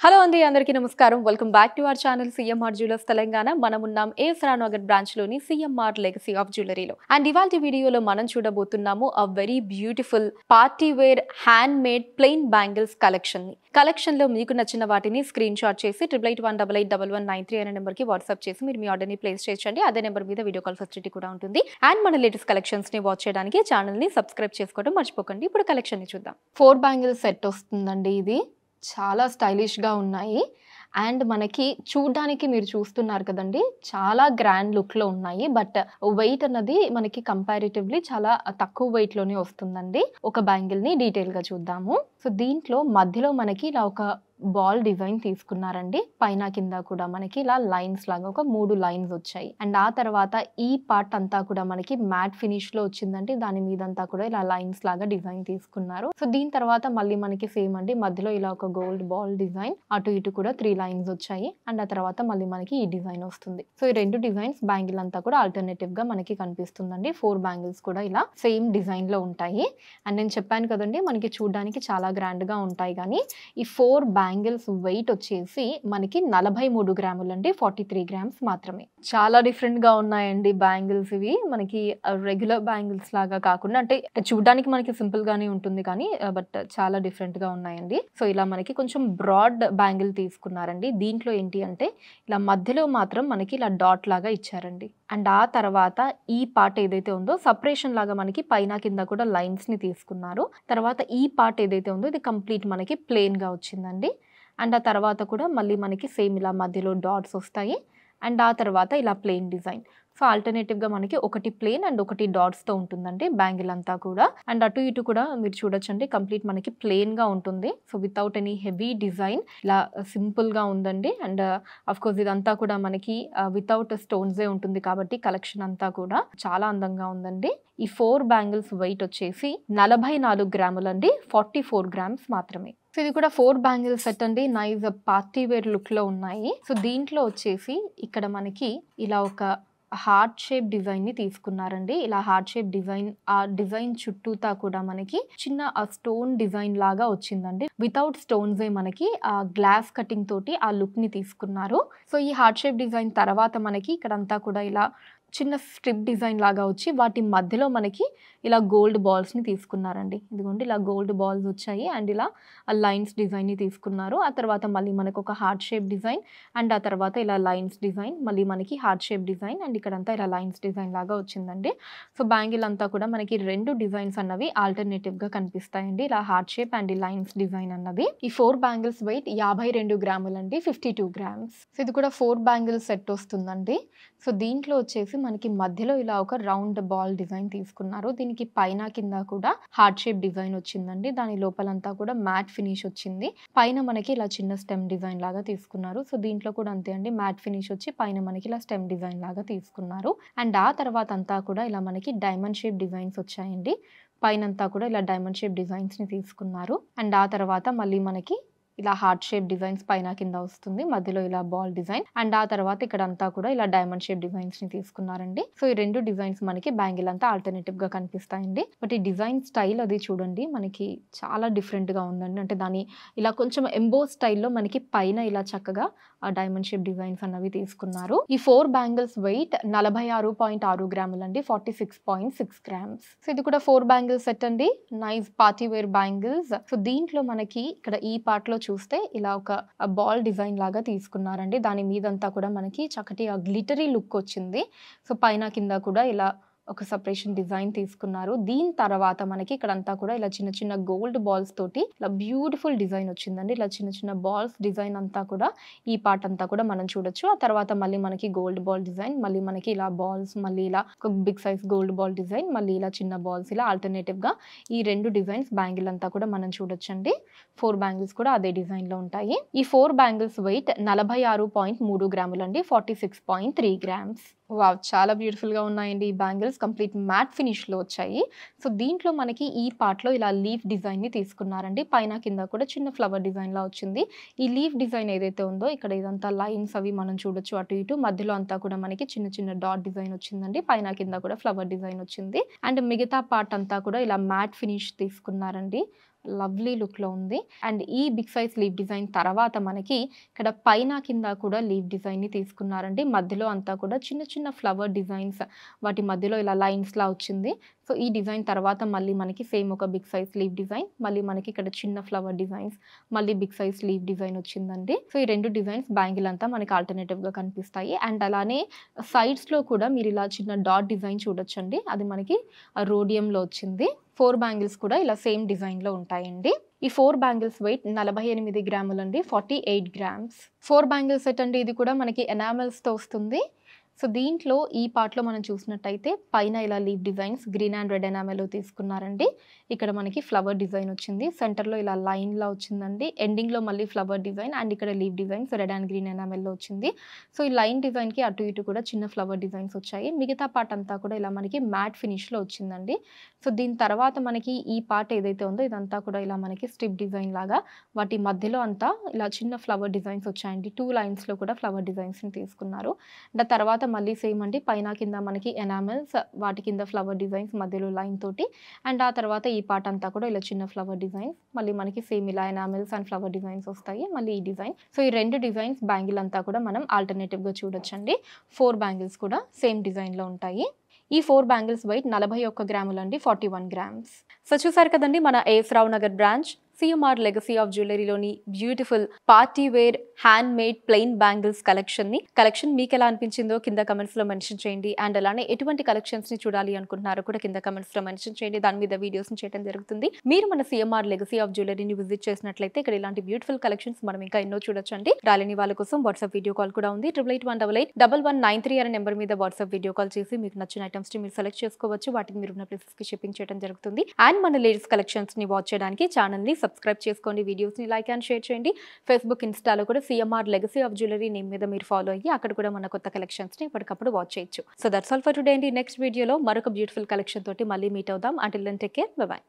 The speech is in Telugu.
హలో అండి అందరికీ నమస్కారం welcome back to our channel CMR Jewellers Telangana మనం ఉన్నాం ఏఎస్ఆర్ బ్రాంచ్ లోని సిఎంఆర్ లెగసీ ఆఫ్ జ్యువెలరీలో అండ్ ఇవాల్టి వీడియోలో మనం చూడబోతున్నాము a very beautiful party wear hand made plain bangles collection లో మీకు నచ్చిన వాటిని స్క్రీన్ షాట్ చేసి 8818881193 అనే నెంబర్ కి వాట్సాప్ చేసి మీరు మీ ఆర్డర్ ని ప్లేస్ చేయొచ్చండి. అదే నెంబర్ మీద వీడియో కాల్ ఫెసిలిటీ కూడా ఉంటుంది. అండ్ మన లేటెస్ట్ కలెక్షన్స్ ని వాచ్ చేయడానికి ఛానల్ ని సబ్స్క్రైబ్ చేసుకోవడం మర్చిపోకండి. ఇప్పుడు కలెక్షన్ ని చూద్దాం. 4 బ్యాంగిల్స్ సెట్ వస్తుందండి. ఇది చాలా స్టైలిష్గా ఉన్నాయి అండ్ మనకి చూడ్డానికి మీరు చూస్తున్నారు కదండి, చాలా గ్రాండ్ లుక్లో ఉన్నాయి. బట్ వెయిట్ అన్నది మనకి కంపారిటివ్లీ చాలా తక్కువ వెయిట్లోనే వస్తుందండి. ఒక బ్యాంగిల్ని డీటెయిల్గా చూద్దాము. సో దీంట్లో మధ్యలో మనకి ఇలా ఒక బాల్ డిజైన్ తీసుకున్నారండి. పైన కింద కూడా మనకి ఇలా లైన్స్ లాగా ఒక 3 లైన్స్ వచ్చాయి. అండ్ ఆ తర్వాత ఈ పార్ట్ అంతా కూడా మనకి మ్యాట్ ఫినిష్ లో వచ్చిందండి. దాని మీదంతా కూడా ఇలా లైన్స్ లాగా డిజైన్ తీసుకున్నారు. సో దీని తర్వాత మళ్ళీ మనకి సేమ్ అండి, మధ్యలో ఇలా ఒక గోల్డ్ బాల్ డిజైన్, అటు ఇటు కూడా 3 లైన్స్ వచ్చాయి. అండ్ ఆ తర్వాత మళ్ళీ మనకి ఈ డిజైన్ వస్తుంది. సో ఈ 2 డిజైన్స్ బ్యాంగిల్ అంతా కూడా ఆల్టర్నేటివ్ గా మనకి కనిపిస్తుందండి. 4 బ్యాంగిల్స్ కూడా ఇలా సేమ్ డిజైన్ లో ఉంటాయి. అండ్ నేను చెప్పాను కదండి, మనకి చూడడానికి చాలా గ్రాండ్ గా ఉంటాయి. కానీ ఈ 4 బ్యాంగిల్స్ వెయిట్ వచ్చేసి మనకి 43 గ్రాములు అండి, 43 గ్రామ్స్ మాత్రమే. చాలా డిఫరెంట్ గా ఉన్నాయండి బ్యాంగిల్స్. ఇవి మనకి రెగ్యులర్ బ్యాంగిల్స్ లాగా కాకుండా, అంటే చూడడానికి మనకి సింపుల్ గానే ఉంటుంది కానీ బట్ చాలా డిఫరెంట్ గా ఉన్నాయండి. సో ఇలా మనకి కొంచెం బ్రాడ్ బ్యాంగిల్ తీసుకున్నారండి. దీంట్లో ఏంటి అంటే ఇలా మధ్యలో మాత్రం మనకి ఇలా డాట్ లాగా ఇచ్చారండి. అండ్ ఆ తర్వాత ఈ పార్ట్ ఏదైతే ఉందో సపరేషన్ లాగా మనకి పైన కింద కూడా లైన్స్ ని తీసుకున్నారు. తర్వాత ఈ పార్ట్ ఏదైతే ఉందో ఇది కంప్లీట్ మనకి ప్లెయిన్ గా వచ్చిందండి. అండ్ ఆ తర్వాత కూడా మళ్ళీ మనకి సేమ్ ఇలా మధ్యలో డాట్స్ వస్తాయి. అండ్ ఆ తర్వాత ఇలా ప్లెయిన్ డిజైన్. సో ఆల్టర్నేటివ్గా మనకి ఒకటి ప్లెయిన్ అండ్ ఒకటి డాట్స్తో ఉంటుందండి బ్యాంగిల్ అంతా కూడా. అండ్ అటు ఇటు కూడా మీరు చూడొచ్చండి, కంప్లీట్ మనకి ప్లెయిన్గా ఉంటుంది. So without any heavy design, ఇలా సింపుల్గా ఉందండి. అండ్ అఫ్కోర్స్ ఇదంతా కూడా మనకి వితౌట్ స్టోన్సే ఉంటుంది కాబట్టి కలెక్షన్ అంతా కూడా చాలా అందంగా ఉందండి. ఈ 4 బ్యాంగిల్స్ వెయిట్ వచ్చేసి 44 గ్రాములండి, 44 గ్రామ్స్ మాత్రమే. సో ఇది కూడా 4 బ్యాంగిల్ సెట్ అండి. నైస్ పార్టీ వేర్ లుక్ లో ఉన్నాయి. సో దీంట్లో వచ్చేసి ఇక్కడ మనకి ఇలా ఒక హార్ట్ షేప్ డిజైన్ ని తీసుకున్నారండి. ఇలా హార్ట్ షేప్ డిజైన్, ఆ డిజైన్ చుట్టూతా కూడా మనకి చిన్న స్టోన్ డిజైన్ లాగా వచ్చిందండి. వితౌట్ స్టోన్స్ మనకి ఆ గ్లాస్ కటింగ్ తోటి ఆ లుక్ ని తీసుకున్నారు. సో ఈ హార్ట్ షేప్ డిజైన్ తర్వాత మనకి ఇక్కడంతా కూడా ఇలా చిన్న స్ట్రిప్ డిజైన్ లాగా వచ్చి వాటి మధ్యలో మనకి ఇలా గోల్డ్ బాల్స్ని తీసుకున్నారండి. ఇదిగోండి ఇలా గోల్డ్ బాల్స్ వచ్చాయి. అండ్ ఇలా లైన్స్ డిజైన్ని తీసుకున్నారు. ఆ తర్వాత మళ్ళీ మనకు ఒక హార్ట్ షేప్ డిజైన్, అండ్ ఆ తర్వాత ఇలా లైన్స్ డిజైన్, మళ్ళీ మనకి హార్ట్ షేప్ డిజైన్, అండ్ ఇక్కడంతా ఇలా లైన్స్ డిజైన్ లాగా వచ్చిందండి. సో బ్యాంగిల్ అంతా కూడా మనకి 2 డిజైన్స్ అన్నవి ఆల్టర్నేటివ్గా కనిపిస్తాయండి, ఇలా heart shape and lines design అన్నవి. ఈ 4 బ్యాంగిల్స్ వెయిట్ 52 గ్రాములండి, 52 గ్రామ్స్. సో ఇది కూడా 4 బ్యాంగిల్ సెట్ వస్తుందండి. సో దీంట్లో వచ్చేసి మనకి మధ్యలో ఇలా ఒక రౌండ్ బాల్ డిజైన్ తీసుకున్నారు. దీనికి పైన కింద కూడా హార్ట్ షేప్ డిజైన్ వచ్చిందండి. దాని లోపలంతా కూడా మ్యాట్ ఫినిష్ వచ్చింది. పైన మనకి ఇలా చిన్న స్టెమ్ డిజైన్ లాగా తీసుకున్నారు. సో దీంట్లో కూడా అంతే అండి, మ్యాట్ ఫినిష్ వచ్చి పైన మనకి ఇలా స్టెమ్ డిజైన్ లాగా తీసుకున్నారు. అండ్ ఆ తర్వాత అంతా కూడా ఇలా మనకి డైమండ్ షేప్ డిజైన్స్ వచ్చాయండి. పైన అంతా కూడా ఇలా డైమండ్ షేప్ డిజైన్స్ ని తీసుకున్నారు. అండ్ ఆ తర్వాత మళ్ళీ మనకి ఇలా హార్ట్ షేప్ డిజైన్స్ పైన కింద వస్తుంది, మధ్యలో ఇలా బాల్ డిజైన్. అండ్ ఆ తర్వాత ఇక్కడ అంతా కూడా ఇలా డైమండ్ షేప్ డిజైన్స్ ని తీసుకున్నారండి. సో ఈ 2 డిజైన్స్ మనకి బ్యాంగిల్ అంతా ఆల్టర్నేటివ్ గా కనిపిస్తాయండి. బట్ ఈ డిజైన్ స్టైల్ అది చూడండి మనకి చాలా డిఫరెంట్ గా ఉందండి. అంటే దాని ఇలా కొంచెం ఎంబో స్టైల్లో మనకి పైన ఇలా చక్కగా ఆ డైమండ్ షేప్ డిజైన్స్ అన్నవి తీసుకున్నారు. ఈ 4 బ్యాంగిల్స్ వెయిట్ 46.6 గ్రాములండి, 46.6 గ్రామ్స్. సో ఇది కూడా 4 బ్యాంగిల్స్ సెట్ అండి. Nice party wear bangles. So దీంట్లో మనకి ఇక్కడ ఈ పార్ట్ లో చూస్తే ఇలా ఒక బాల్ డిజైన్ లాగా తీసుకున్నారండి. దాని మీదంతా కూడా మనకి చక్కటి గ్లిటరీ లుక్ వచ్చింది. సో పైన కింద కూడా ఇలా ఒక సపరేషన్ డిజైన్ తీసుకున్నారు. దీని తర్వాత మనకి ఇక్కడంతా కూడా ఇలా చిన్న చిన్న గోల్డ్ బాల్స్ తోటి ఇలా బ్యూటిఫుల్ డిజైన్ వచ్చిందండి. ఇలా చిన్న చిన్న బాల్స్ డిజైన్ అంతా కూడా ఈ పార్ట్ అంతా కూడా మనం చూడొచ్చు. ఆ తర్వాత మళ్ళీ మనకి గోల్డ్ బాల్ డిజైన్, మళ్ళీ మనకి ఇలా బాల్స్, మళ్ళీ ఇలా ఒక big size gold ball design, మళ్ళీ ఇలా చిన్న బాల్స్, ఇలా ఆల్టర్నేటివ్ గా ఈ 2 డిజైన్స్ బ్యాంగిల్ అంతా కూడా మనం చూడొచ్చండి. 4 బ్యాంగిల్స్ కూడా అదే డిజైన్ లో ఉంటాయి. ఈ 4 బ్యాంగిల్స్ వెయిట్ 46.3 గ్రాములండి, 46.3 గ్రామ్స్. వావ్, చాలా బ్యూటిఫుల్ గా ఉన్నాయండి ఈ బ్యాంగిల్స్. కంప్లీట్ మ్యాట్ ఫినిష్ లో వచ్చాయి. సో దీంట్లో మనకి ఈ పార్ట్ లో ఇలా లీఫ్ డిజైన్ ని తీసుకున్నారండి. పైన కింద కూడా చిన్న ఫ్లవర్ డిజైన్ లా వచ్చింది. ఈ లీఫ్ డిజైన్ ఏదైతే ఉందో ఇక్కడ ఇదంతా లైన్స్ అవి మనం చూడొచ్చు అటు ఇటు. మధ్యలో అంతా కూడా మనకి చిన్న చిన్న డాట్ డిజైన్ వచ్చిందండి. పైన కింద కూడా ఫ్లవర్ డిజైన్ వచ్చింది. అండ్ మిగతా పార్ట్ అంతా కూడా ఇలా మ్యాట్ ఫినిష్ తీసుకున్నారండి. లవ్లీ లుక్లో ఉంది. అండ్ ఈ బిగ్ సైజ్ లీవ్ డిజైన్ తర్వాత మనకి ఇక్కడ పైన కింద కూడా లీవ్ డిజైన్ని తీసుకున్నారండి. మధ్యలో అంతా కూడా చిన్న చిన్న ఫ్లవర్ డిజైన్స్, వాటి మధ్యలో ఇలా లైన్స్లా వచ్చింది. సో ఈ డిజైన్ తర్వాత మళ్ళీ మనకి సేమ్ ఒక బిగ్ సైజ్ లీవ్ డిజైన్, మళ్ళీ మనకి ఇక్కడ చిన్న ఫ్లవర్ డిజైన్స్, మళ్ళీ బిగ్ సైజ్ లీవ్ డిజైన్ వచ్చిందండి. సో ఈ 2 డిజైన్స్ బ్యాంగిల్ అంతా మనకి ఆల్టర్నేటివ్గా కనిపిస్తాయి. అండ్ అలానే సైడ్స్లో కూడా మీరు ఇలా చిన్న డాట్ డిజైన్ చూడొచ్చండి. అది మనకి రోడియంలో వచ్చింది. 4 బ్యాంగిల్స్ కూడా ఇలా సేమ్ డిజైన్లో ఉంటాయండి. ఈ 4 bangles wait 48 గ్రాములండి, 48 grams. 4 bangles set అండి. ఇది కూడా మనకి ఎనామెల్స్తో వస్తుంది. సో దీంట్లో ఈ పార్ట్లో మనం చూసినట్టయితే పైన ఇలా leaf designs green and red ఎనామెల్లో తీసుకున్నారండి. ఇక్కడ మనకి ఫ్లవర్ డిజైన్ వచ్చింది. సెంటర్లో ఇలా లైన్లా వచ్చిందండి. ఎండింగ్లో మళ్ళీ ఫ్లవర్ డిజైన్ అండ్ ఇక్కడ leaf designs red and green ఎనామెల్లో వచ్చింది. సో ఈ లైన్ డిజైన్కి అటు ఇటు కూడా చిన్న ఫ్లవర్ డిజైన్స్ వచ్చాయి. మిగతా పార్ట్ అంతా కూడా ఇలా మనకి మ్యాట్ ఫినిష్లో వచ్చిందండి. సో దీని తర్వాత మనకి ఈ పార్ట్ ఏదైతే ఉందో ఇదంతా కూడా ఇలా మనకి స్ట్రిప్ డిజైన్ లాగా, వాటి మధ్యలో అంతా ఇలా చిన్న ఫ్లవర్ డిజైన్స్ వచ్చాయండి. 2 లైన్స్లో కూడా ఫ్లవర్ డిజైన్స్ని తీసుకున్నారు. అండ్ తర్వాత మళ్ళీ సేమ్ అండి, పైన కింద మనకి ఎనామెల్స్, వాటి కింద ఫ్లవర్ డిజైన్స్ మధ్యలో లైన్ తోటి. అండ్ ఆ తర్వాత ఈ పార్ట్ అంతా కూడా ఇలా చిన్న ఫ్లవర్ డిజైన్స్, మళ్ళీ మనకి సేమ్ ఇలా ఎనామెల్స్ అండ్ ఫ్లవర్ డిజైన్స్ వస్తాయి. మళ్ళీ ఈ డిజైన్. సో ఈ 2 డిజైన్స్ బ్యాంగిల్ అంతా కూడా మనం ఆల్టర్నేటివ్గా చూడొచ్చండి. 4 బ్యాంగిల్స్ కూడా సేమ్ డిజైన్లో ఉంటాయి. ఈ 4 బ్యాంగిల్స్ వెయిట్ 41 గ్రాములండి, 41 గ్రామ్స్. సో చూసారు కదండి మన A S Rao Nagar branch CMR legacy of జ్యువెలరీలోని beautiful party wear hand made plain bangles collection మీకు ఎలా అనిపించిందో కింద కమెంట్స్లో మెన్షన్ చేయండి. అండ్ అలానే ఎటువంటి కలెక్షన్స్ని చూడాలి అనుకుంటున్నారో కూడా కింద కమెంట్స్లో మెన్షన్ చేయండి. దాని మీద వీడియోస్ని చేయడం జరుగుతుంది. మీరు మన సిఎంఆర్ లెగసీ ఆఫ్ జ్యువెలరీని విజిట్ చేసినట్లయితే ఇక్కడ ఇలాంటి బ్యూటిఫుల్ కలెక్షన్స్ మనం ఇంకా ఎన్నో చూడొచ్చండి. రాలేని వాళ్ళ కోసం వాట్సాప్ వీడియో కాల్ కూడా ఉంది. 8881881193 అనే నెంబర్ మీద వాట్సాప్ వీడియో కాల్ చేసి మీకు నచ్చిన ఐటమ్స్ ని మీరు సెలెక్ట్ చేసుకోవచ్చు. వాటిని మీరు ఉన్న ప్లేసెస్ కి షిప్పింగ్ చేయడం జరుగుతుంది. అండ్ మన లేటెస్ట్ కలెక్షన్స్ ని వాచ్ చేయడానికి ఛానల్ ని సబ్స్క్రైబ్ చేసుకోండి, వీడియోస్ ని లైక్ అండ్ షేర్ చేయండి. ఫేస్బుక్, ఇన్స్టాలో కూడా CMR legacy of jewellery name మీద మీరు ఫాలో అయ్యి అక్కడ కూడా మన కొత్త కలెక్షన్స్ ని ఎప్పటికప్పుడు వాచ్ చేయొచ్చు. So that's all for today అండి. నెక్స్ట్ వీడియోలో మరొక బ్యూటిఫుల్ కలెక్షన్ తోటి మళ్ళీ మీట్ అవుదాం. Until then take care, bye by.